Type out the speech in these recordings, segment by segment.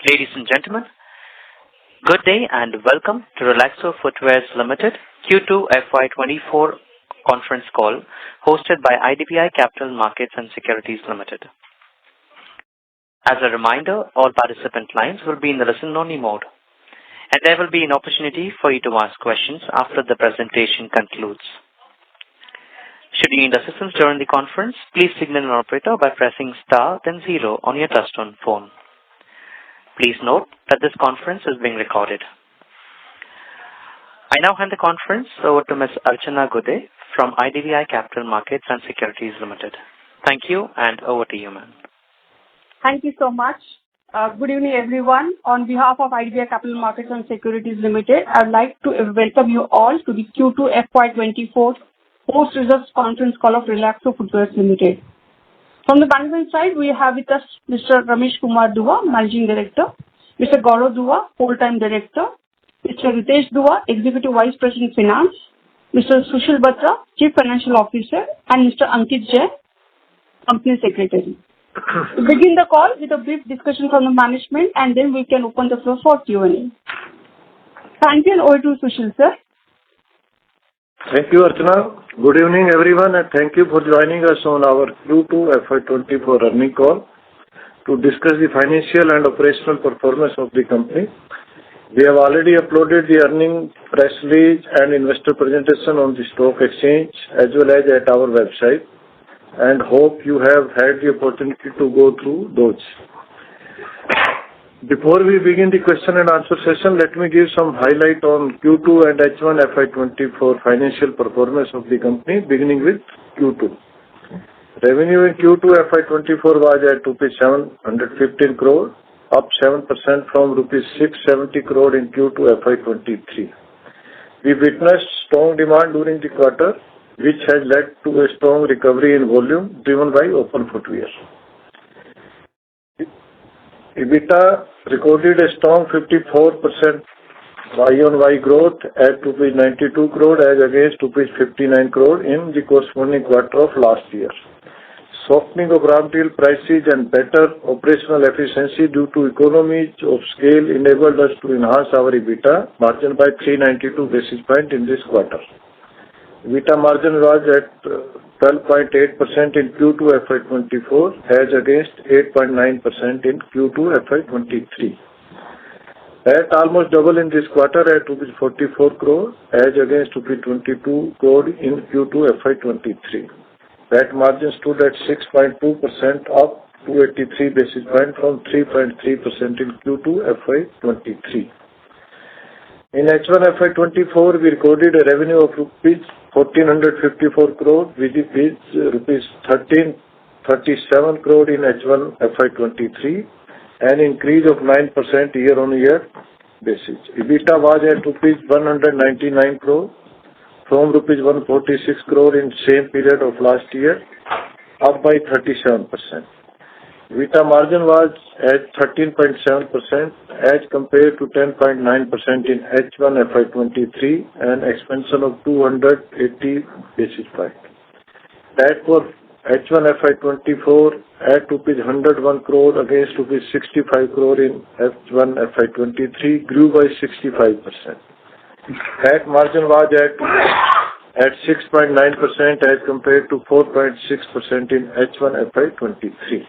Ladies and gentlemen, good day and welcome to Relaxo Footwear Limited Q2 FY24 conference call hosted by IDBI Capital Markets and Securities Limited. As a reminder, all participant lines will be in the listen-only mode, and there will be an opportunity for you to ask questions after the presentation concludes. Should you need assistance during the conference, please signal an operator by pressing star then 0 on your touchtone phone. Please note that this conference is being recorded. I now hand the conference over to Ms. Archana Gude from IDBI Capital Markets and Securities Limited. Thank you, and over to you, ma'am. Thank you so much. Good evening, everyone. On behalf of IDBI Capital Markets and Securities Limited, I'd like to welcome you all to the Q2 FY24 post-results conference call of Relaxo Footwear Limited. From the management side, we have with us Mr. Ramesh Kumar Dua, Managing Director, Mr. Gaurav Dua, Full-Time Director, Mr. Ritesh Dua, Executive Vice President Finance, Mr. Sushil Batra, Chief Financial Officer, and Mr. Ankit Jain, Company Secretary. We begin the call with a brief discussion from the management, and then we can open the floor for Q&A. Thank you, and over to Sushil, sir. Thank you, Archana. Good evening, everyone, and thank you for joining us on our Q2 FY24 earnings call to discuss the financial and operational performance of the company. We have already uploaded the earnings press release and investor presentation on the stock exchange as well as at our website, and hope you have had the opportunity to go through those. Before we begin the question and answer session, let me give some highlight on Q2 and H1 FY24 financial performance of the company, beginning with Q2. Revenue in Q2 FY24 was at rupees 715 crore, up 7% from rupees 670 crore in Q2 FY23. We witnessed strong demand during the quarter, which has led to a strong recovery in volume driven by open footwear. EBITDA recorded a strong 54% Y-on-Y growth at rupees 92 crore as against rupees 59 crore in the corresponding quarter of last year. Softening of raw material prices and better operational efficiency due to economies of scale enabled us to enhance our EBITDA margin by 392 basis points in this quarter. EBITDA margin was at 12.8% in Q2 FY24 as against 8.9% in Q2 FY23. PAT almost double in this quarter at rupees 44 crore as against rupees 22 crore in Q2 FY23. PAT margin stood at 6.2%, up 283 basis points from 3.3% in Q2 FY23. In H1 FY24, we recorded a revenue of rupees 1,454 crore, which is rupees 1,337 crore in H1 FY23, an increase of 9% year-on-year basis. EBITDA was at rupees 199 crore from rupees 146 crore in same period of last year, up by 37%. EBITDA margin was at 13.7% as compared to 10.9% in H1 FY23, an expansion of 280 basis points. PAT for H1 FY24 at rupees 101 crore against rupees 65 crore in H1 FY23 grew by 65%. PAT margin was at 6.9% as compared to 4.6% in H1 FY23.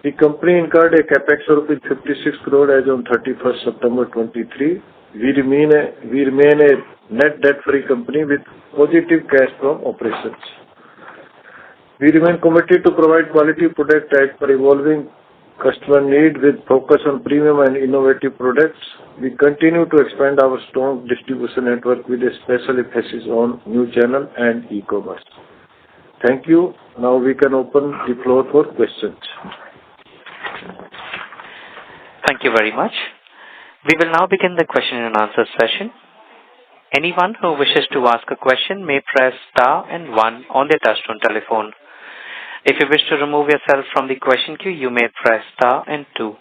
The company incurred a capex of 56 crore as on 31st September 23. We remain a net debt-free company with positive cash from operations. We remain committed to provide quality product as per evolving customer need with focus on premium and innovative products. We continue to expand our strong distribution network with a special emphasis on new channel and e-commerce. Thank you. Now we can open the floor for questions. Thank you very much. We will now begin the question and answer session. Anyone who wishes to ask a question may press star and 1 on their touchtone telephone. If you wish to remove yourself from the question queue, you may press star and 2.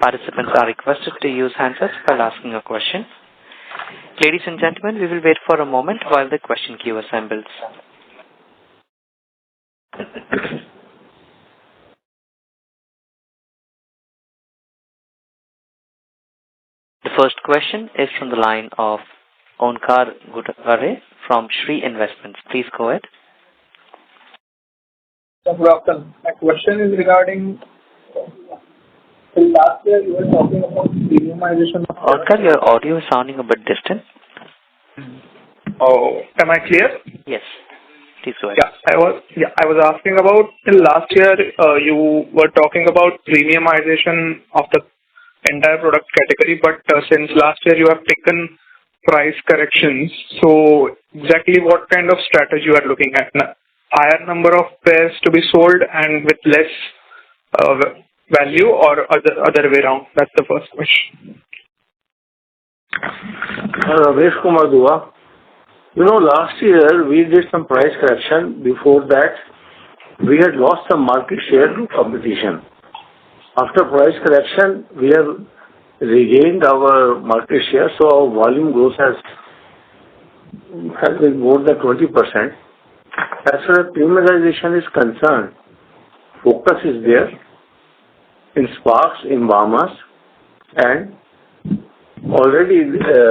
Participants are requested to use handsets while asking a question. Ladies and gentlemen, we will wait for a moment while the question queue assembles. The first question is from the line of Onkar Gutare from Shree Investments. Please go ahead. Good afternoon. My question is regarding last year you were talking about premiumization of Onkar, your audio is sounding a bit distant. Oh, am I clear? Yes. Please go ahead. I was asking about till last year you were talking about premiumization of the entire product category, but since last year you have taken price corrections. So exactly what kind of strategy you are looking at? Higher number of pairs to be sold and with less value, or other way around? That's the first question. Ramesh Kumar Dua. Last year we did some price correction. Before that, we had lost some market share to competition. After price correction, we have regained our market share, so our volume growth has been more than 20%. As far as premiumization is concerned, focus is there in Sparks, in Bahamas, and already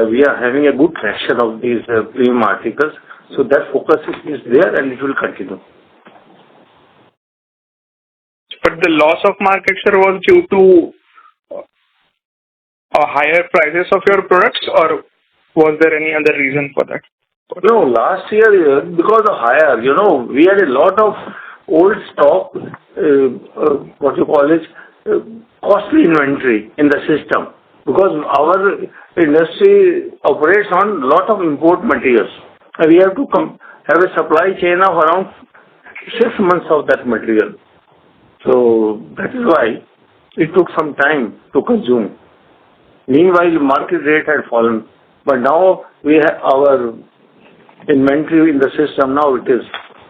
we are having a good traction of these premium articles. So that focus is there and it will continue. But the loss of market share was due to higher prices of your products, or was there any other reason for that? No, last year, because of higher, we had a lot of old stock, costly inventory in the system. Because our industry operates on a lot of import materials. And we have to have a supply chain of around 6 months of that material. So that is why it took some time to consume. Meanwhile, the market rate had fallen. But now we have our inventory in the system, now it is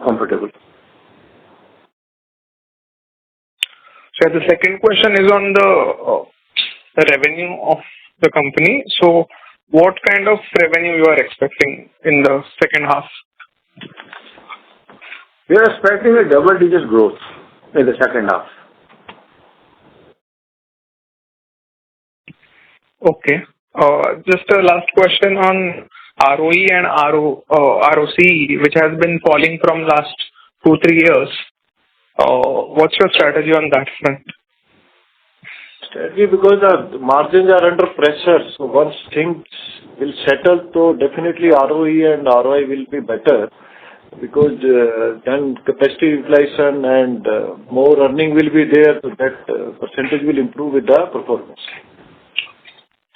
comfortable. So the second question is on the revenue of the company. So what kind of revenue you are expecting in the second half? We are expecting a double-digit growth in the second half. Okay. Just a last question on ROE and ROC, which has been falling from last 2-3 years. What's your strategy on that front? Strategy, because the margins are under pressure. So once things will settle, so definitely ROE and ROI will be better, because then capacity utilization and more earning will be there. So that percentage will improve with the performance.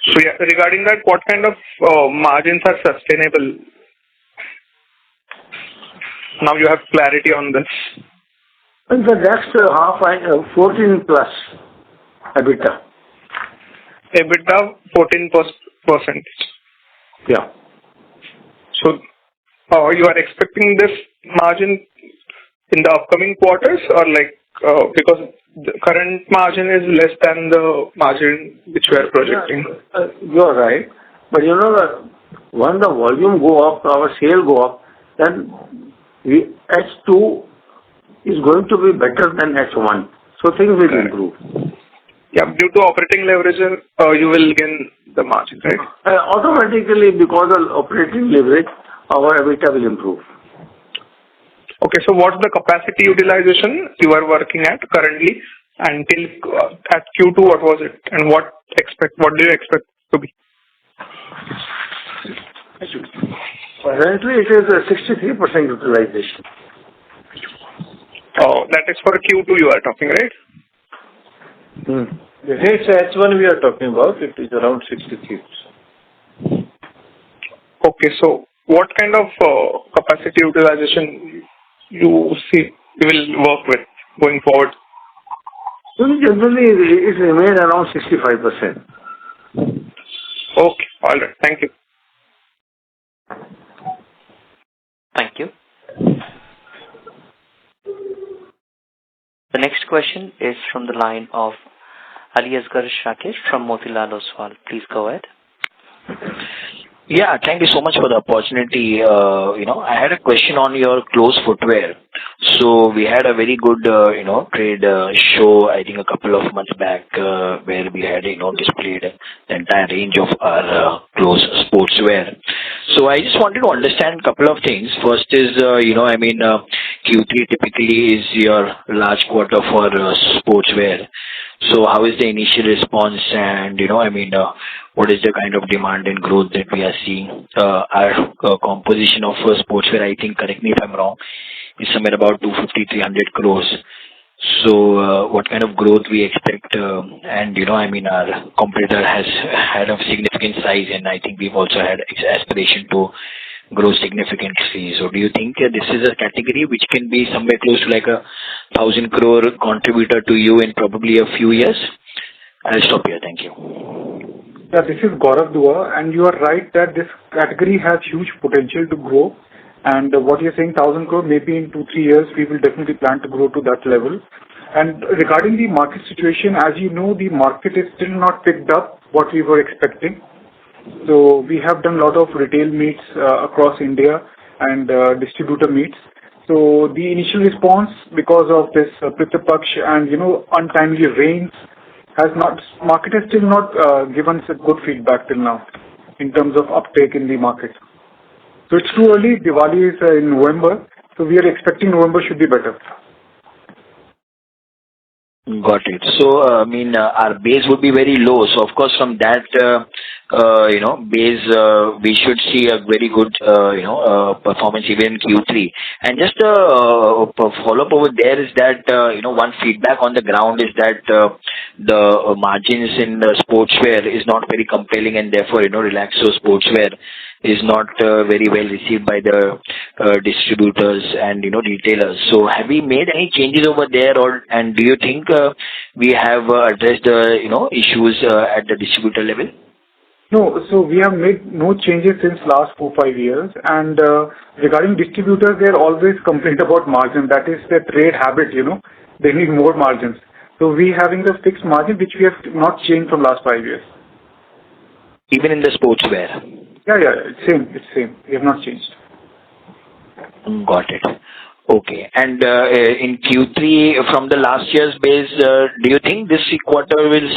So regarding that, what kind of margins are sustainable? Now you have clarity on this. In the next half, 14 plus EBITDA. EBITDA 14%. Yeah. So you are expecting this margin in the upcoming quarters, or because the current margin is less than the margin which we are projecting? Yeah, you are right. But when the volume go up, our sale go up, then H2 is going to be better than H1. So things will improve. Yeah, due to operating leverage, you will gain the margin, right? Automatically, because of operating leverage, our EBITDA will improve. Okay, so what's the capacity utilization you are working at currently until at Q2? What was it, and what do you expect to be? Currently, it is a 63% utilization. Oh, that is for Q2 you are talking, right? It's H1 we are talking about. It is around 63%. Okay, so what kind of capacity utilization you see you will work with going forward? Generally, it remains around 65%. Okay, all right. Thank you. Thank you. The next question is from the line of Ali Asghar Shakir from Motilal Oswal. Please go ahead. Yeah, thank you so much for the opportunity. I had a question on your closed footwear. So we had a very good, trade show, I think a couple of months back, where we had, displayed the entire range of our closed sportswear. So I just wanted to understand a couple of things. First is, Q3 typically is your large quarter for sportswear. So how is the initial response and, what is the kind of demand and growth that we are seeing? Our composition of sportswear, I think, correct me if I'm wrong, is somewhere about 250-300 crores. So what kind of growth we expect? Our competitor has had a significant size, and I think we've also had aspiration to grow significantly. So do you think this is a category which can be somewhere close to like 1,000 crore contributor to you in probably a few years? I'll stop here. Thank you. Yeah, this is Gaurav Dua, and you are right that this category has huge potential to grow. And what you're saying, 1,000 crore, maybe in 2-3 years, we will definitely plan to grow to that level. And regarding the market situation, as you know, the market is still not picked up what we were expecting. So we have done a lot of retail meets across India and distributor meets. So the initial response, because of this Pitru Paksh and untimely rains, market has still not given us a good feedback till now in terms of uptake in the market. So it's too early. Diwali is in November, so we are expecting November should be better. Got it. So, our base would be very low. So, of course, from that, base, we should see a very good, performance even in Q3. And just a follow-up over there is that, one feedback on the ground is that the margins in the sportswear is not very compelling, and therefore, Relaxo sportswear is not very well received by the distributors and retailers. So have we made any changes over there, and do you think we have addressed the issues at the distributor level? No, so we have made no changes since last 4-5 years. And regarding distributors, they always complain about margin. That is their trade habit. They need more margins. So we having the fixed margin which we have not changed from last 5 years. Even in the sportswear. Yeah, it's same. We have not changed. Got it. Okay. And in Q3, from the last year's base, do you think this quarter will,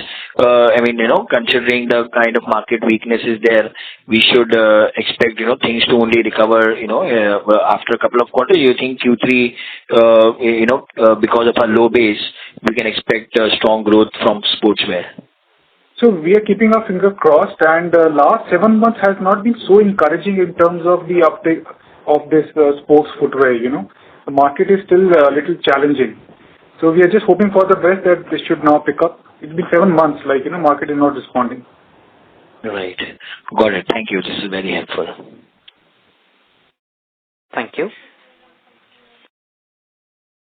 considering the kind of market weaknesses there, we should expect, things to only recover, after a couple of quarters? You think Q3, because of our low base, we can expect strong growth from sportswear? So we are keeping our finger crossed, and last 7 months has not been so encouraging in terms of the uptake of this sports footwear. The market is still a little challenging. So we are just hoping for the best that this should now pick up. It's been 7 months, market is not responding. Right. Got it. Thank you. This is very helpful. Thank you.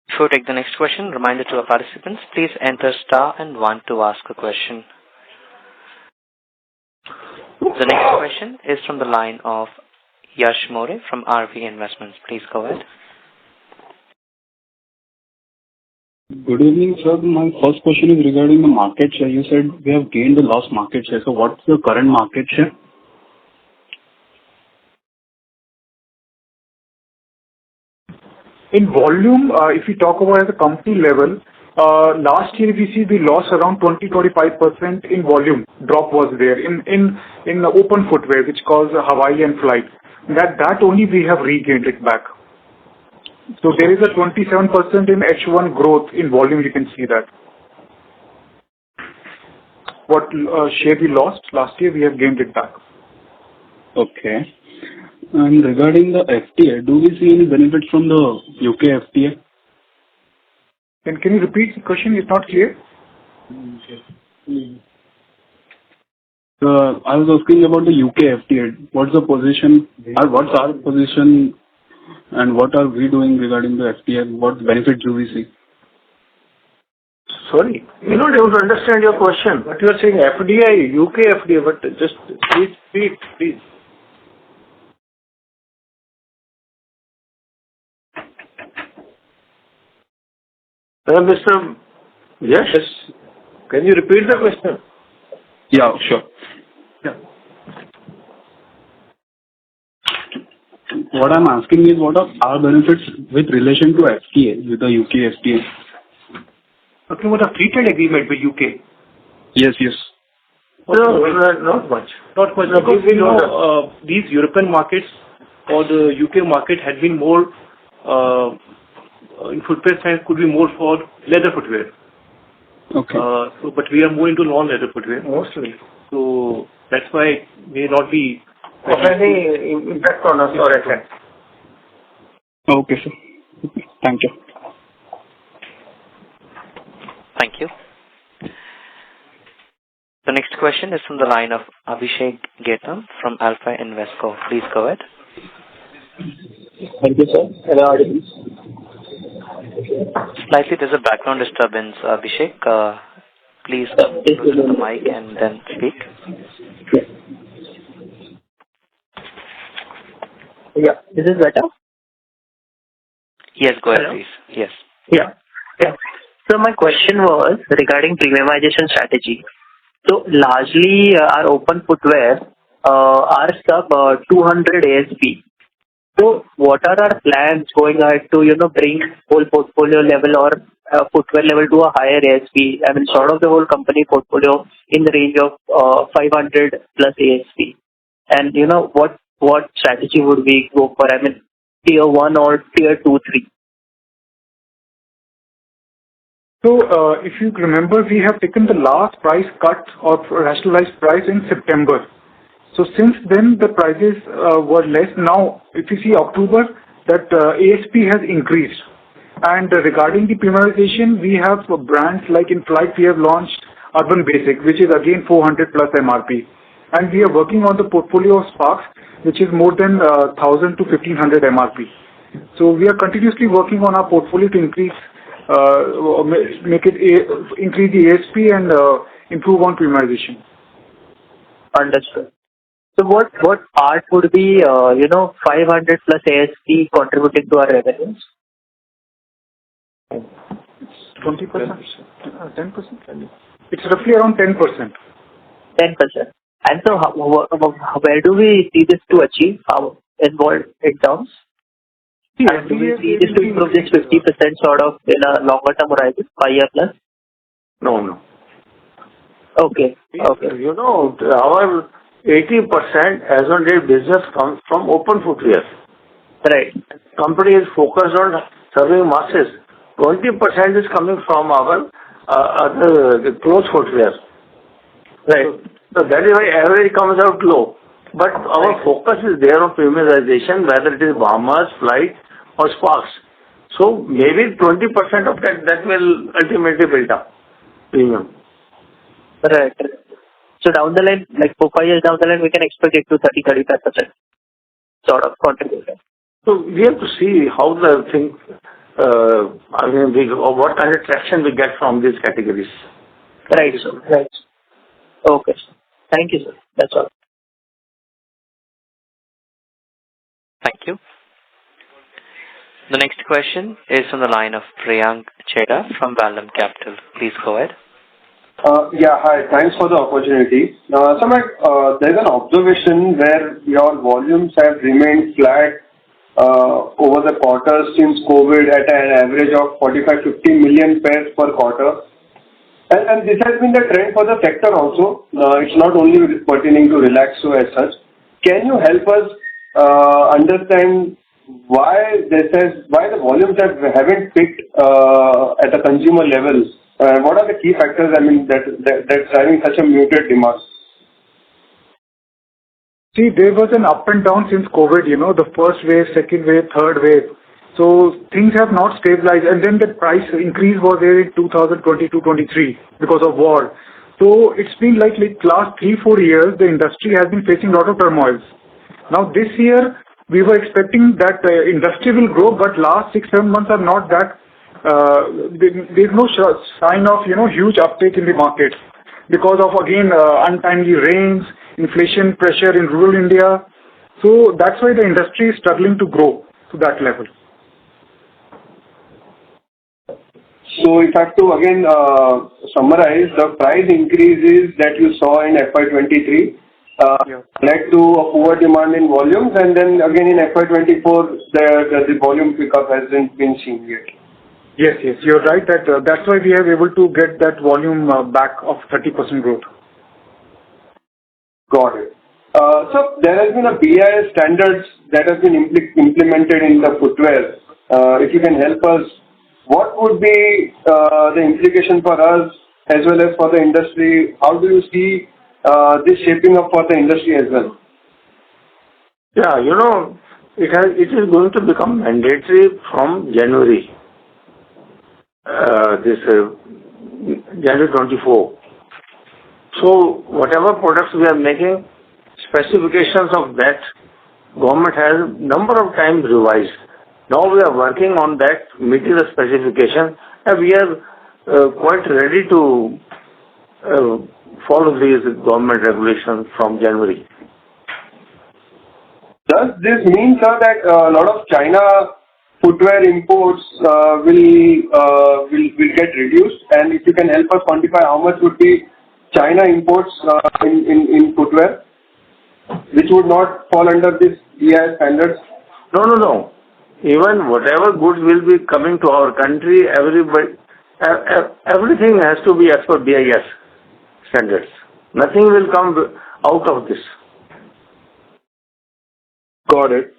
Before we take the next question, reminder to our participants, please enter star and 1 to ask a question. The next question is from the line of Yash More from RV Investments. Please go ahead. Good evening, sir. My first question is regarding the market share. You said we have gained or lost market share. So what's the current market share? In volume, if we talk about at the company level, last year we lost around 20-25% in volume. Drop was there in the open footwear, which calls Hawaii and Flight. That only we have regained it back. So there is a 27% in H1 growth in volume. You can see that. What share we lost last year, we have gained it back. Okay. And regarding the FTA, do we see any benefits from the UK FTA? And can you repeat the question? It's not clear. I was asking about the UK FTA. What's the position? What's our position? And what are we doing regarding the FTA? What benefits do we see? Sorry, we're not able to understand your question. What you are saying, FDI, UK FDI, but just please. Mr. Yes, can you repeat the question? Yeah, sure. Yeah. what I'm asking is, what are our benefits with relation to FTA, with the UK FTA? Talking about a free trade agreement with UK? Yes. No, not much. Not much. Because these European markets or the UK market had been more, in footwear side, could be more for leather footwear. Okay. But we are more into non-leather footwear. Mostly. So that's why it may not be of any impact on us or effect. Okay, sir. Okay. Thank you. Thank you. The next question is from the line of Abhishek Getam from Alpha Invesco. Please go ahead. Thank you, sir. Hello, audible. Slightly, there's a background disturbance, Abhishek. Please listen to the mic and then speak. Yeah, this is better? Yes, go ahead, Hello? please. Yes. Yeah. So my question was regarding premiumization strategy. So largely our open footwear are sub 200 ASP. So what are our plans going ahead to, bring whole portfolio level or footwear level to a higher ASP? I mean, sort of the whole company portfolio in the range of 500 plus ASP. And, what strategy would we go for? I mean, tier 1 or tier 2, 3? So, if you remember, we have taken the last price cut or rationalized price in September. So since then, the prices were less. Now, if you see October, that ASP has increased. And regarding the premiumization, we have brands like in Flight, we have launched Urban Basic, which is again 400 plus MRP. And we are working on the portfolio of Sparks, which is more than 1,000 to 1,500 MRP. So we are continuously working on our portfolio to increase increase the ASP and improve on premiumization. Understood. So what part would be 500 plus ASP contributing to our revenues? 20%? 10%? It's roughly around 10%. 10%. And so where do we see this to achieve? How involved in terms? Do we see this to improve this 50% sort of in a longer term horizon, 5 year plus? No. Okay. Our 80% as on date business comes from open footwear. Right. Company is focused on serving masses. 20% is coming from our other closed footwear. Right. So that is why average comes out low. But our focus is there on premiumization, whether it is Bahamas, Flight or Sparks. So maybe 20% of that will ultimately build up premium. Right. So down the line, like 4-5 years down the line, we can expect it to 30-35% sort of contribution. So we have to see how the thing, what kind of traction we get from these categories. Right, sir. Right. Okay, sir. Thank you, sir. That's all. Thank you. The next question is from the line of Priyank Cheda from Vallum Capital. Please go ahead. Hi. Thanks for the opportunity. There's an observation where your volumes have remained flat over the quarters since COVID at an average of 45-50 million pairs per quarter. And this has been the trend for the sector also. It's not only pertaining to Relaxo as such. Can you help us understand why the volumes haven't picked at the consumer levels? What are the key factors, that's driving such a muted demand? See, there was an up and down since COVID, the first wave, second wave, third wave. So things have not stabilized. And then the price increase was there in 2022-23 because of war. So it's been like last 3-4 years, the industry has been facing a lot of turmoils. Now this year, we were expecting that industry will grow, but last 6-7 months are not that. There's no sign of, huge uptake in the market because of, again, untimely rains, inflation pressure in rural India. So that's why the industry is struggling to grow to that level. So if I have to again summarize, the price increases that you saw in FY23 led to a poor demand in volumes, and then again in FY24, the volume pickup hasn't been seen yet. Yes, you're right. That's why we are able to get that volume back of 30% growth. Got it. So there has been a BIS standards that has been implemented in the footwear. If you can help us, what would be the implication for us as well as for the industry? How do you see this shaping up for the industry as well? Yeah, it is going to become mandatory from January. January 24. So whatever products we are making, specifications of that, government has number of times revised. Now we are working on that, meeting the specification, and we are quite ready to follow these government regulations from January. Does this mean, sir, that a lot of China footwear imports will get reduced? And if you can help us quantify how much would be China imports in footwear, which would not fall under this BIS standards? No. Even whatever goods will be coming to our country, everything has to be as per BIS standards. Nothing will come out of this. Got it.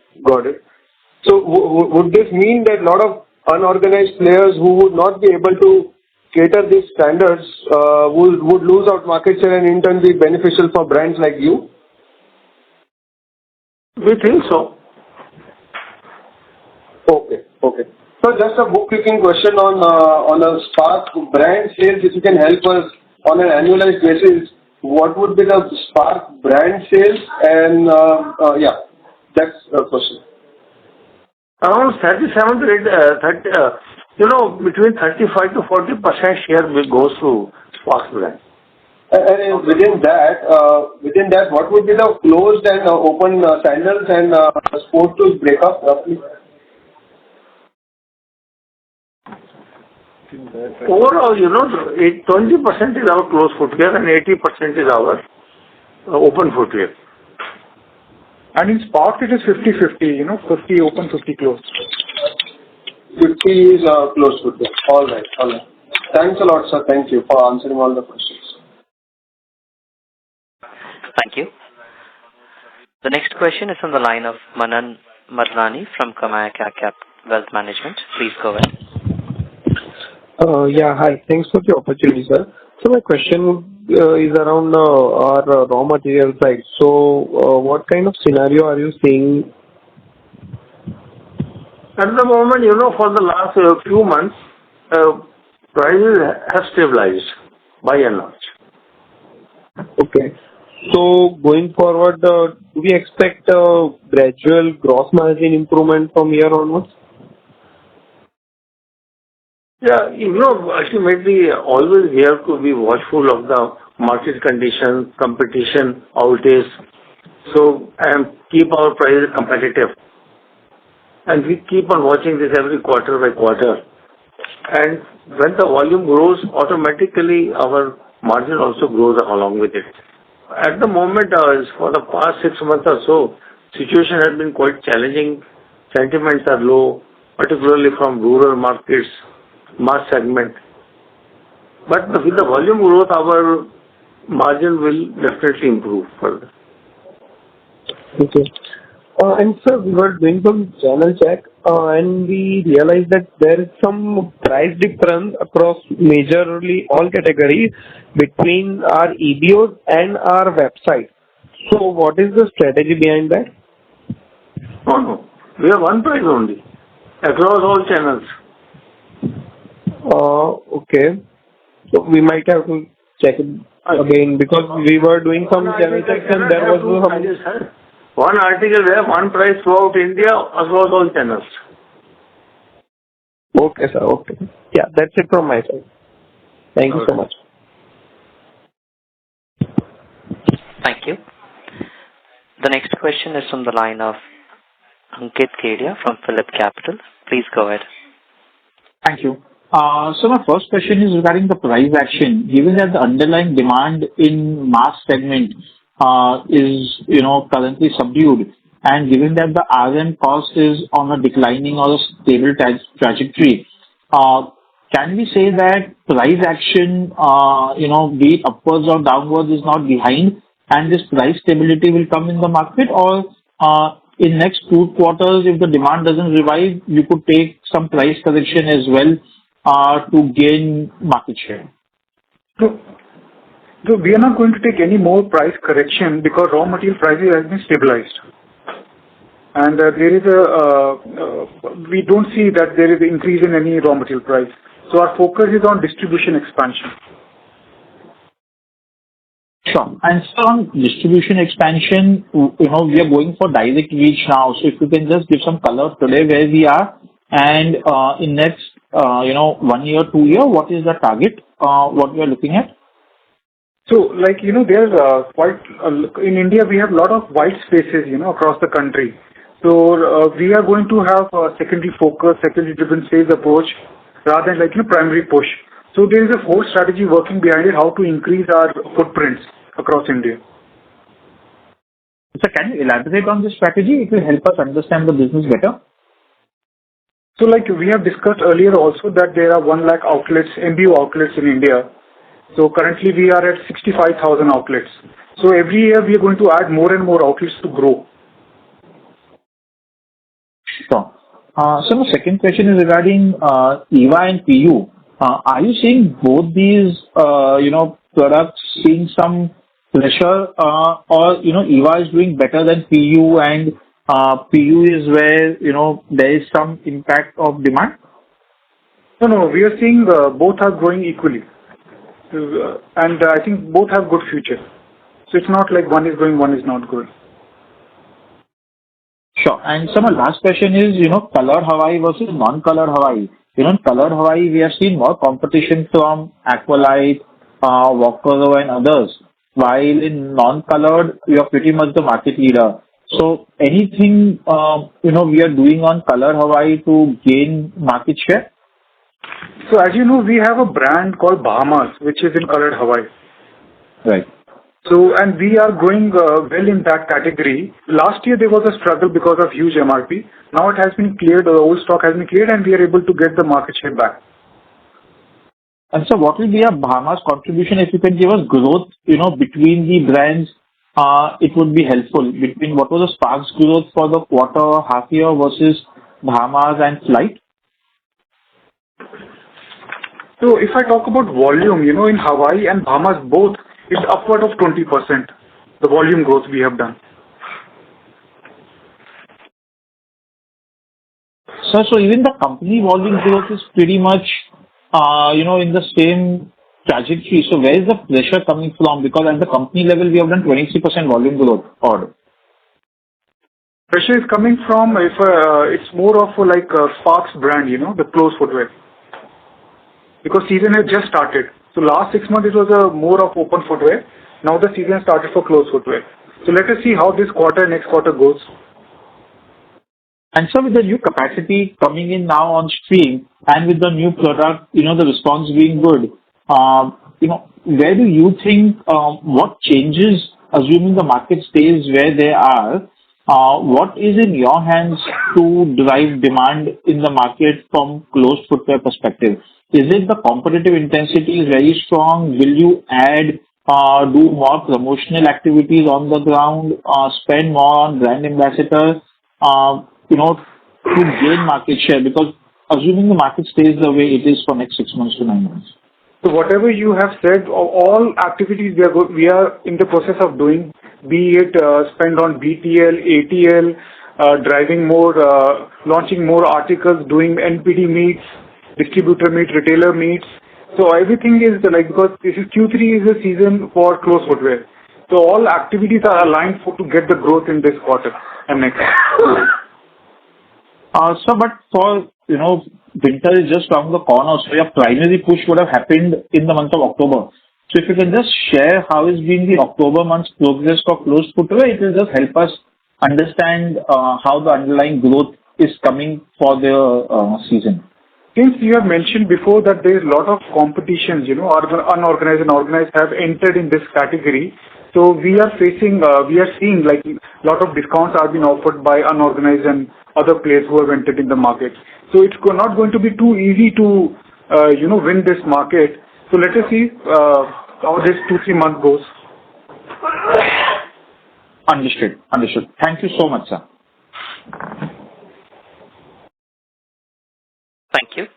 So would this mean that a lot of unorganized players who would not be able to cater these standards would lose out market share and in turn be beneficial for brands like you? We think so. Okay. So just a bookkeeping question on a Spark brand sales, if you can help us on an annualized basis, what would be the Spark brand sales? And that's the question. Around 37 to 30, between 35 to 40% share will go to Spark brand. And within that, what would be the closed and open sandals and sport shoes breakup roughly? Overall, 20% is our closed footwear and 80% is our open footwear. And in Spark, it is 50-50, 50 open, 50 closed. 50 is closed footwear. All right. Thanks a lot, sir. Thank you for answering all the questions. Thank you. The next question is on the line of Manan Madlani from Kamaya Cap Wealth Management. Please go ahead. Hi. Thanks for the opportunity, sir. So my question is around our raw material side. So what kind of scenario are you seeing? At the moment, for the last few months, prices have stabilized by and large. Okay. So going forward, do we expect gradual gross margin improvement from here onwards? Yeah, ultimately, always we have to be watchful of the market conditions, competition, outage, and keep our prices competitive. And we keep on watching this every quarter by quarter. And when the volume grows, automatically our margin also grows along with it. At the moment, for the past 6 months or so, situation has been quite challenging. Sentiments are low, particularly from rural markets, mass segment. But with the volume growth, our margin will definitely improve further. Okay. And sir, we were doing some channel check and we realized that there is some price difference across majorly all categories between our EBOs and our website. So what is the strategy behind that? No. We have one price only across all channels. Okay. So we might have to check it again because we were doing some channel checks and there was some... One article, we have one price throughout India across all channels. Okay, sir. Okay. Yeah, that's it from my side. Thank you so much. Thank you. The next question is from the line of Ankit Kedia from Phillip Capital. Please go ahead. Thank you. So my first question is regarding the price action. Given that the underlying demand in mass segment is, currently subdued, and given that the RM cost is on a declining or a stable trajectory, can we say that price action, be it upwards or downwards, is not behind, and this price stability will come in the market? Or in next 2 quarters, if the demand doesn't revive, you could take some price correction as well to gain market share? So we are not going to take any more price correction because raw material prices have been stabilized. And we don't see that there is an increase in any raw material price. So our focus is on distribution expansion. Sure. And so on distribution expansion, we are going for direct reach now. So if you can just give some color today where we are, and in next, 1 year, 2 year, what is the target, what we are looking at? So, there's quite, in India, we have a lot of white spaces, across the country. So, we are going to have a secondary focus, secondary driven sales approach rather than primary push. So, there is a whole strategy working behind it, how to increase our footprints across India. So, can you elaborate on this strategy? It will help us understand the business better. So, we have discussed earlier also that there are 1 lakh outlets, MBO outlets in India. So currently we are at 65,000 outlets. So every year we are going to add more and more outlets to grow. Sure. So my second question is regarding EVA and PU. Are you seeing both these, products seeing some pressure, or, EVA is doing better than PU, and PU is where, there is some impact of demand? No, we are seeing both are growing equally. And I think both have good future. So it's not like one is going, one is not good. Sure. And so my last question is, colored Hawaii versus non-colored Hawaii. In colored Hawaii, we have seen more competition from Aqualite, Walker and others, while in non-colored, we are pretty much the market leader. So anything, we are doing on colored Hawaii to gain market share? So as you know, we have a brand called Bahamas, which is in colored Hawaii. Right. So, and we are growing well in that category. Last year there was a struggle because of huge MRP. Now it has been cleared, the old stock has been cleared, and we are able to get the market share back. And so what will be a Bahamas contribution? If you can give us growth, between the brands, it would be helpful. Between what was the Sparks growth for the quarter, half year versus Bahamas and Flight? So if I talk about volume, in Hawaii and Bahamas both, it's upward of 20%, the volume growth we have done. So even the company volume growth is pretty much, in the same trajectory. So where is the pressure coming from? Because at the company level, we have done 23% volume growth. Pressure is coming from, it's more of like a Sparks brand, the closed footwear. Because season has just started. So last 6 months it was more of open footwear. Now the season started for closed footwear. So let us see how this quarter, next quarter goes. And so with the new capacity coming in now on stream, and with the new product, the response being good, where do you think, what changes, assuming the market stays where they are, what is in your hands to drive demand in the market from closed footwear perspective? Is it the competitive intensity is very strong? Will you add, do more promotional activities on the ground, spend more on brand ambassadors, to gain market share? Because assuming the market stays the way it is for next 6 months to 9 months. So whatever you have said, all activities we are in the process of doing, be it spend on BTL, ATL, driving more, launching more articles, doing NPD meets, distributor meet, retailer meets. So everything is because this is Q3 is a season for closed footwear. So all activities are aligned to get the growth in this quarter and next. But for, winter is just around the corner, so your primary push would have happened in the month of October. So if you can just share how has been the October month's progress for closed footwear, it will just help us understand how the underlying growth is coming for the season. Since you have mentioned before that there is a lot of competitions, unorganized and organized have entered in this category. So we are seeing like a lot of discounts are being offered by unorganized and other players who have entered in the market. So it's not going to be too easy to win this market. So let us see how this 2-3 months goes. Understood. Thank you so much, sir. Thank you.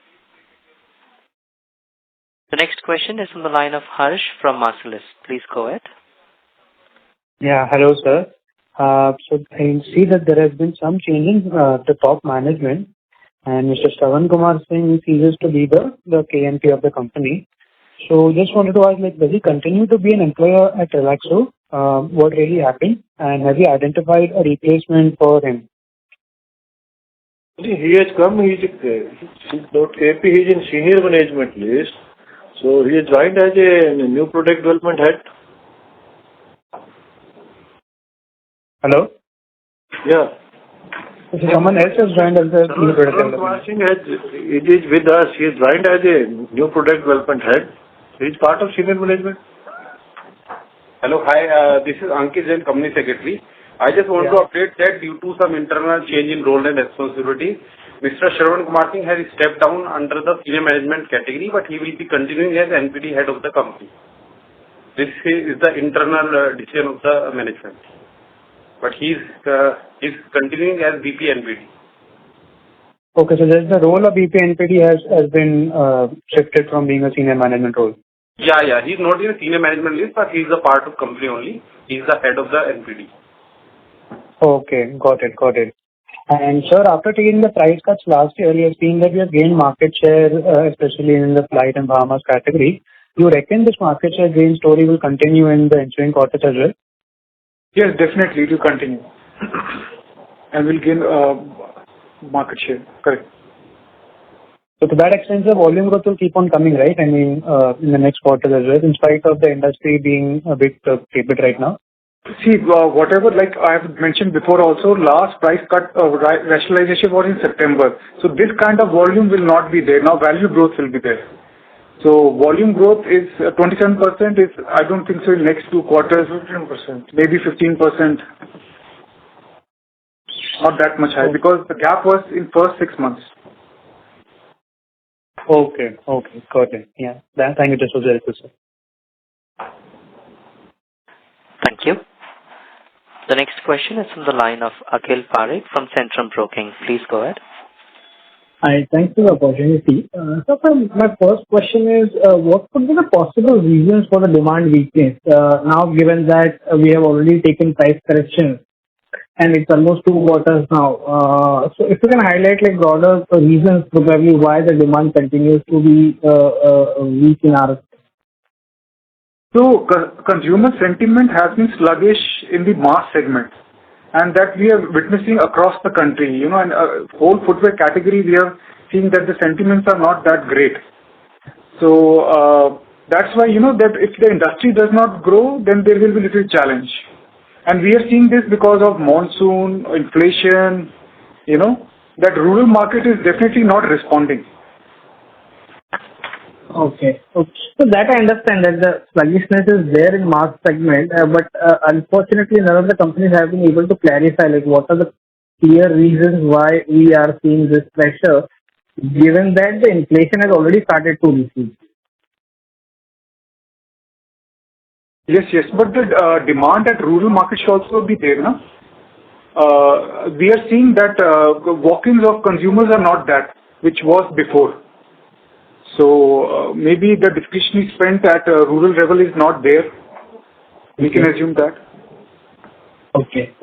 The next question is from the line of Harsh from Marcellus. Please go ahead. Yeah, hello, sir. So I see that there has been some change in the top management, and Mr. Shravan Kumar Singh ceases to be the KMP of the company. So just wanted to ask, like, does he continue to be an employer at Relaxo? What really happened? And have you identified a replacement for him? He has come, he's not KP, he's in senior management list. So he has joined as a new product development head. Hello? Yeah. So someone else has joined as the new product development. It is with us. He has joined as a new product development head. He is part of senior management. Hello, hi. This is Ankit Jain, Company Secretary. I just want to update that due to some internal change in role and responsibility, Mr. Shravan Kumar Singh has stepped down under the senior management category, but he will be continuing as NPD head of the company. This is the internal decision of the management. But he's continuing as VP NPD. Okay, so the role of VP NPD has been shifted from being a senior management role. Yeah. He's not in a senior management list, but he's a part of company only. He's the head of the NPD. Okay, got it. And sir, after taking the price cuts last year, we have seen that we have gained market share, especially in the flight and Bahamas category. Do you reckon this market share gain story will continue in the ensuing quarters as well? Yes, definitely it will continue. And we'll gain market share. Correct. So to that extent, the volume growth will keep on coming, right? I mean, in the next quarter as well, in spite of the industry being a bit tepid right now. See, whatever, like I have mentioned before also, last price cut rationalization was in September. So this kind of volume will not be there. Now value growth will be there. So volume growth is 27%. I don't think so in next 2 quarters. 15%. Maybe 15%. Not that much high because the gap was in first 6 months. Okay, got it. Yeah, thank you, this was very good, sir. Thank you. The next question is from the line of Akhil Parekh from Centrum Broking. Please go ahead. Hi, thanks for the opportunity. So my first question is, what could be the possible reasons for the demand weakness? Now, given that we have already taken price correction and it's almost 2 quarters now. So if you can highlight like broader reasons probably why the demand continues to be weak in our. So consumer sentiment has been sluggish in the mass segment, and that we are witnessing across the country. And whole footwear category, we are seeing that the sentiments are not that great. So that's why that if the industry does not grow, then there will be little challenge. And we are seeing this because of monsoon, inflation. That rural market is definitely not responding. Okay. So that I understand that the sluggishness is there in mass segment, but unfortunately none of the companies have been able to clarify like what are the clear reasons why we are seeing this pressure, given that the inflation has already started to recede. Yes, but the demand at rural market should also be there, no? We are seeing that walk-ins of consumers are not that, which was before. So maybe the discretionary spend at rural level is not there. We can assume that. Okay.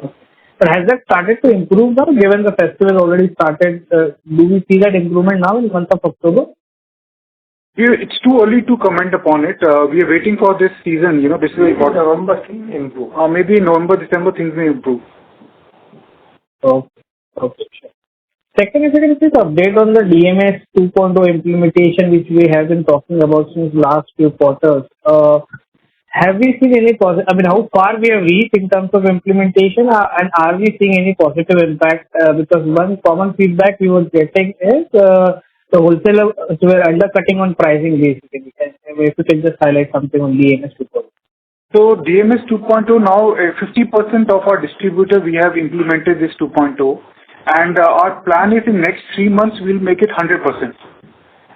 But has that started to improve now, given the festival already started? Do we see that improvement now in the month of October? It's too early to comment upon it. We are waiting for this season. This is important. November things improve. Maybe in November, December things may improve. Okay, sure. Second, if you can please update on the DMS 2.0 implementation, which we have been talking about since last few quarters. Have we seen any positive? I mean, how far we have reached in terms of implementation, and are we seeing any positive impact? Because one common feedback we were getting is the wholesalers were undercutting on pricing basically. If you can just highlight something on DMS 2.0. So DMS 2.0 now, 50% of our distributor we have implemented this 2.0, and our plan is in next 3 months we'll make it 100%.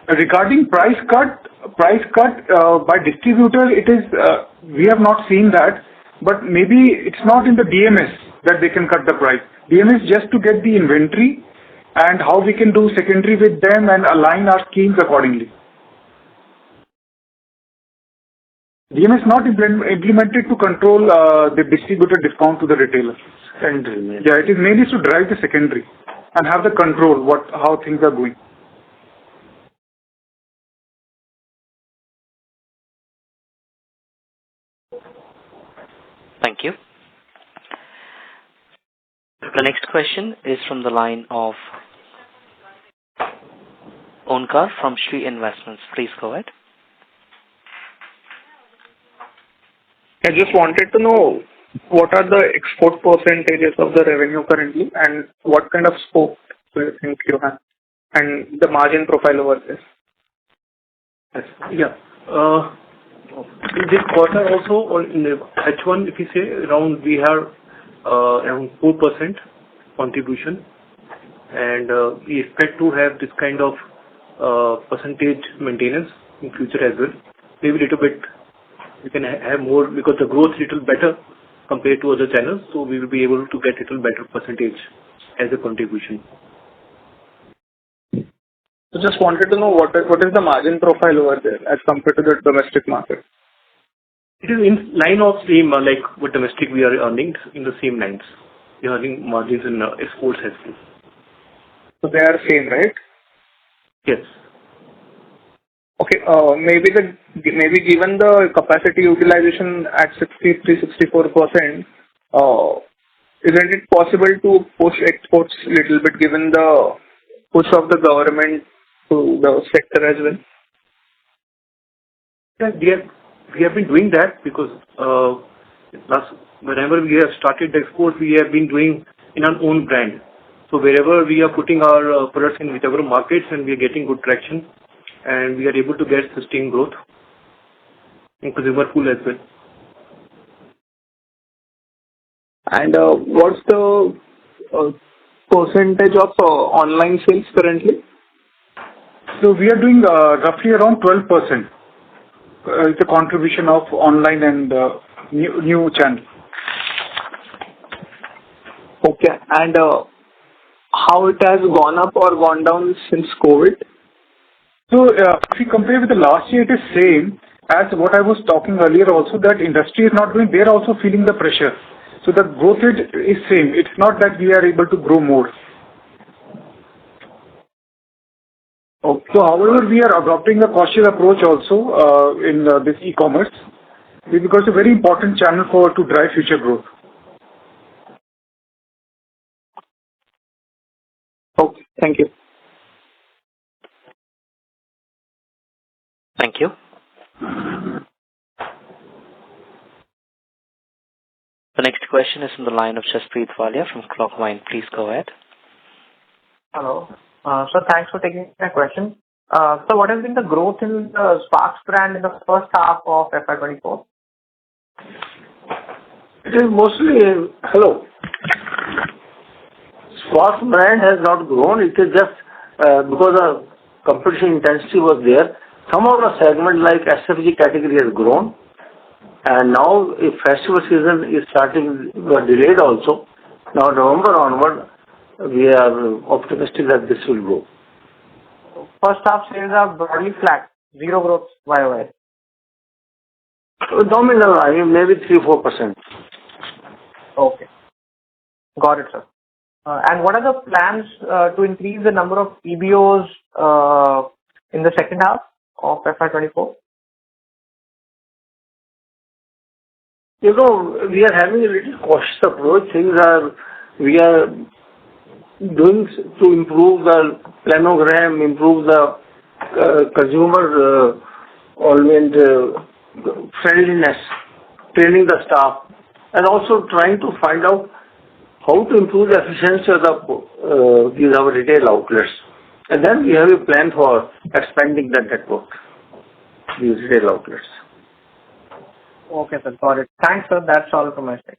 Regarding price cut by distributor, it is we have not seen that, but maybe it's not in the DMS that they can cut the price. DMS just to get the inventory and how we can do secondary with them and align our schemes accordingly. DMS not implemented to control the distributor discount to the retailer. Secondary. Yeah, it is mainly to drive the secondary and have the control how things are going. Thank you. The next question is from the line of Onkar from Shree Investments. Please go ahead. I just wanted to know what are the export percentages of the revenue currently and what kind of scope do you think you have and the margin profile over this? Yes. Yeah. In this quarter also, or in the H1, if you say, around we have around 4% contribution, and we expect to have this kind of percentage maintenance in future as well. Maybe a little bit we can have more because the growth is little better compared to other channels, so we will be able to get little better percentage as a contribution. So just wanted to know what is the margin profile over there as compared to the domestic market? It is in line of same like what domestic we are earning in the same lines. We are earning margins in exports as well. So they are same, right? Yes. Okay. Maybe given the capacity utilization at 63-64%, isn't it possible to push exports a little bit given the push of the government to the sector as well? Yeah, we have been doing that because whenever we have started the export, we have been doing in our own brand. So wherever we are putting our products in whichever markets and we are getting good traction and we are able to get sustained growth in consumer pool as well. And what's the percentage of online sales currently? So we are doing roughly around 12%. It's a contribution of online and new channel. Okay. And how it has gone up or gone down since COVID? So if we compare with the last year, it is same as what I was talking earlier also, that industry is not doing, they are also feeling the pressure. So the growth rate is same. It's not that we are able to grow more. Okay. So however, we are adopting a cautious approach also in this e-commerce because it's a very important channel to drive future growth. Okay. Thank you. Thank you. The next question is from the line of Jaspreet Walia from Clockvine. Please go ahead. Hello. So thanks for taking my question. So what has been the growth in the Sparks brand in the first half of FY24? It is mostly, hello. Sparks brand has not grown. It is just because the competition intensity was there. Some of the segment like SFG category has grown. And now if festival season is starting, were delayed also. Now November onward, we are optimistic that this will grow. First half sales are broadly flat, zero growth YOY. Nominal, I mean maybe 3-4%. Okay. Got it, sir. And what are the plans to increase the number of EBOs in the second half of FY24? You know, we are having a little cautious approach. We are doing to improve the planogram, improve the consumer friendliness, training the staff, and also trying to find out how to improve the efficiency of these our retail outlets. And then we have a plan for expanding the network, these retail outlets. Okay, sir. Got it. Thanks, sir. That's all from my side.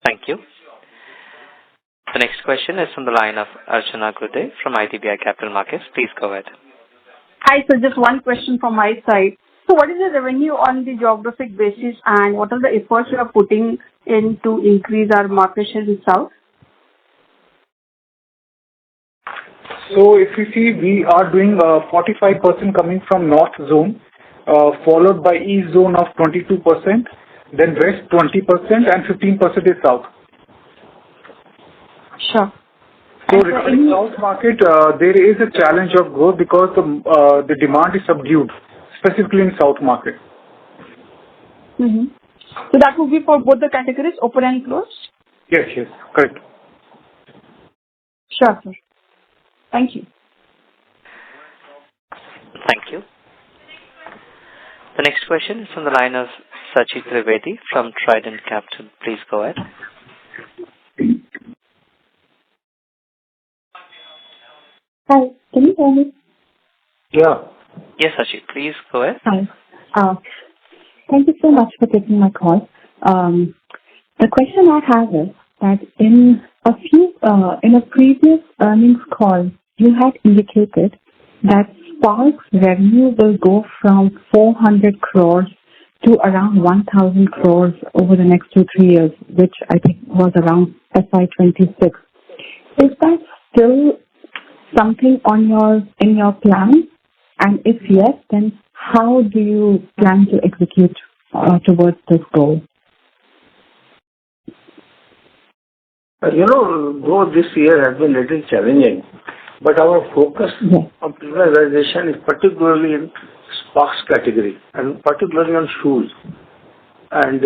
Thank you. The next question is from the line of Archana Gude from IDBI Capital Markets. Please go ahead. Hi, sir. Just one question from my side. So what is the revenue on the geographic basis, and what are the efforts you are putting in to increase our market share in South? So if you see, we are doing 45% coming from North Zone, followed by East Zone of 22%, then West 20%, and 15% is South. Sure. So regarding South market, there is a challenge of growth because the demand is subdued, specifically in South market. Mm-hmm. So that would be for both the categories, open and closed? Yes, correct. Sure, sir. Thank you. Thank you. The next question is from the line of Sachit Trivedi from Trident Capital. Please go ahead. Hi, can you hear me? Yeah. Yes, Sachit, please go ahead. Hi. Thank you so much for taking my call. The question I have is that in a previous earnings call, you had indicated that Spark's revenue will go from 400 crores to around 1,000 crores over the next 2-3 years, which I think was around FY26. Is that still something in your plan? And if yes, then how do you plan to execute towards this goal? Though this year has been a little challenging, but our focus on premiumization is particularly in Sparks category and particularly on shoes. And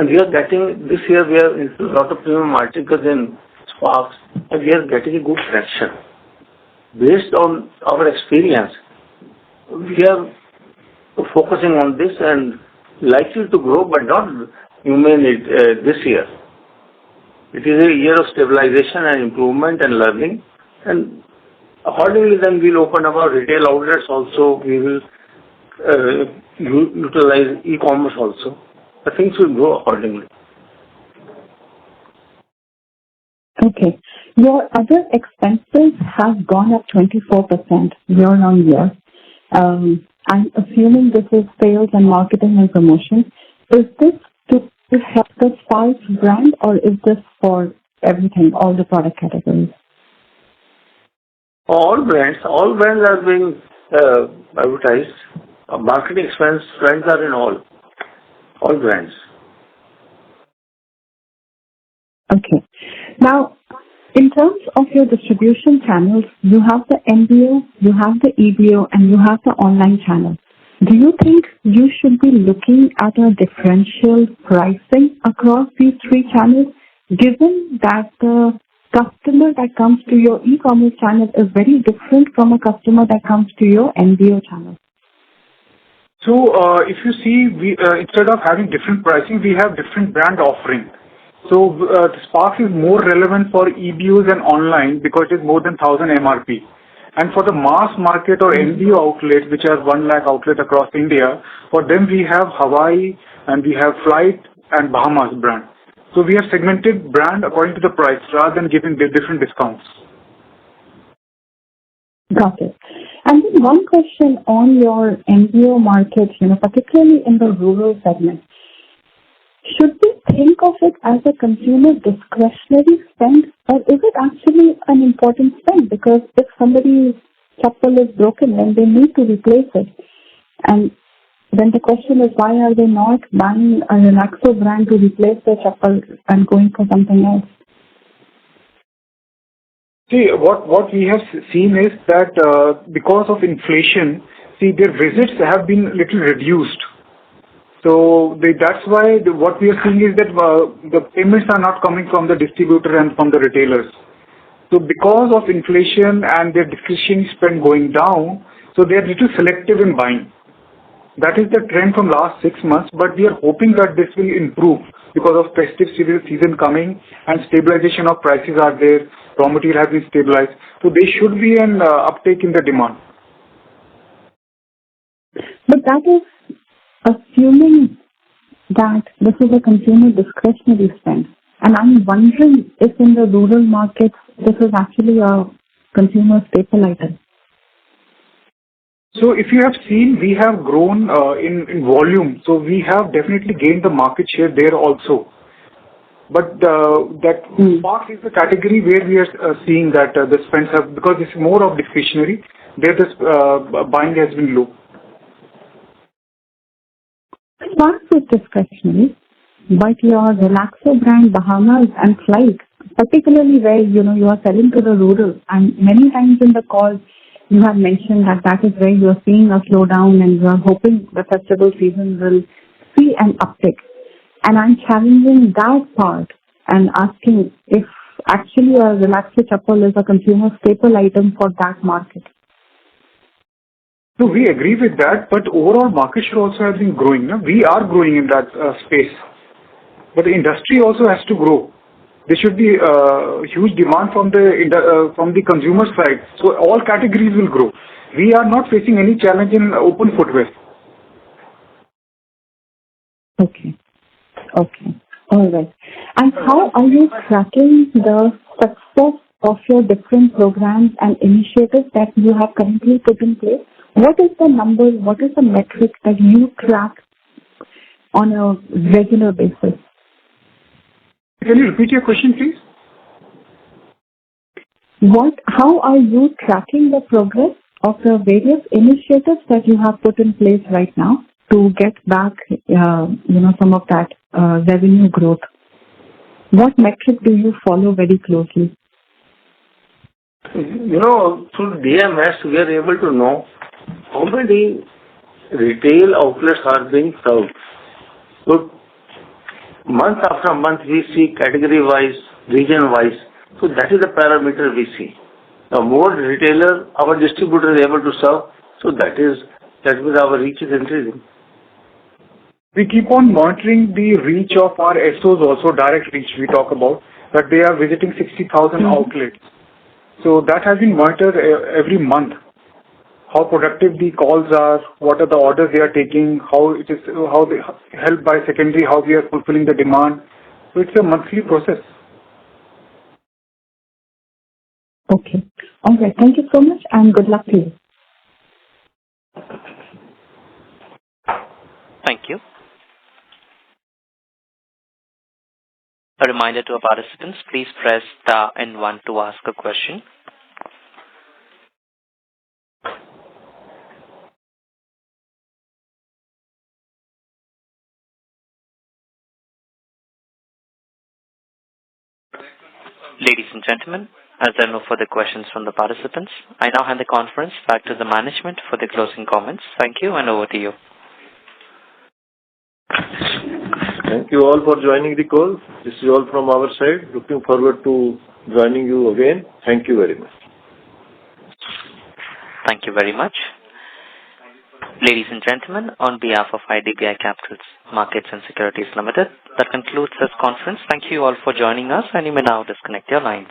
we are getting, this year we are into a lot of premium articles in Sparks, and we are getting a good traction. Based on our experience, we are focusing on this and likely to grow, but not this year. It is a year of stabilization and improvement and learning, and accordingly then we'll open our retail outlets also. We will utilize e-commerce also. The things will grow accordingly. Okay. Your other expenses have gone up 24% year on year. I'm assuming this is sales and marketing and promotion. Is this to help the Sparks brand, or is this for everything, all the product categories? All brands are being advertised. Marketing expense trends are in all brands. Okay. Now, in terms of your distribution channels, you have the MBO, you have the EBO, and you have the online channel. Do you think you should be looking at a differential pricing across these three channels, given that the customer that comes to your e-commerce channel is very different from a customer that comes to your MBO channel? So, if you see, we instead of having different pricing, we have different brand offering. So, Spark is more relevant for EBOs and online because it is more than 1,000 MRP. And for the mass market or MBO outlet, which are 1 lakh outlet across India, for them we have Hawaii and we have Flight and Bahamas brand. So we have segmented brand according to the price rather than giving different discounts. Got it. And then one question on your MBO market, particularly in the rural segment. Should we think of it as a consumer discretionary spend, or is it actually an important spend? Because if somebody's chappal is broken, then they need to replace it. And then the question is, why are they not buying a Relaxo brand to replace their chappal and going for something else? See, what we have seen is that because of inflation, their visits have been little reduced. So that's why what we are seeing is that the payments are not coming from the distributor and from the retailers. So because of inflation and their discretionary spend going down, so they are little selective in buying. That is the trend from last 6 months, but we are hoping that this will improve because of festive season coming and stabilization of prices are there, raw material has been stabilized. So there should be an uptake in the demand. But that is assuming that this is a consumer discretionary spend. And I'm wondering if in the rural markets, this is actually a consumer staple item. So if you have seen, we have grown in volume. So we have definitely gained the market share there also. But that Sparks is the category where we are seeing that the spends have, because it's more of discretionary, there the buying has been low. Sparks is discretionary, but your Relaxo brand, Bahamas and Flight, particularly where you are selling to the rural, and many times in the calls you have mentioned that that is where you are seeing a slowdown and you are hoping the festival season will see an uptick. And I'm challenging that part and asking if actually a Relaxo chappal is a consumer staple item for that market. So we agree with that, but overall market share also has been growing. No? We are growing in that space, but the industry also has to grow. There should be huge demand from the consumer side. So all categories will grow. We are not facing any challenge in open footwear. Okay. All right. And how are you tracking the success of your different programs and initiatives that you have currently put in place? What is the number, what is the metric that you track on a regular basis? Can you repeat your question, please? How are you tracking the progress of the various initiatives that you have put in place right now to get back, some of that revenue growth? What metric do you follow very closely? Through DMS, we are able to know how many retail outlets are being served. So, month after month, we see category-wise, region-wise. So, that is the parameter we see. The more retailer our distributor is able to serve, so that means our reach is increasing. We keep on monitoring the reach of our SOs also, direct reach we talk about, that they are visiting 60,000 outlets. So that has been monitored every month. How productive the calls are, what are the orders they are taking, how they helped by secondary, how we are fulfilling the demand. So it's a monthly process. Okay. All right. Thank you so much and good luck to you. Thank you. A reminder to our participants, please press star and 1 to ask a question. Ladies and gentlemen, as there are no further questions from the participants, I now hand the conference back to the management for the closing comments. Thank you, and over to you. Thank you all for joining the call. This is all from our side. Looking forward to joining you again. Thank you very much. Thank you very much. Ladies and gentlemen, on behalf of IDBI Capital Markets and Securities Limited, that concludes this conference. Thank you all for joining us, and you may now disconnect your lines.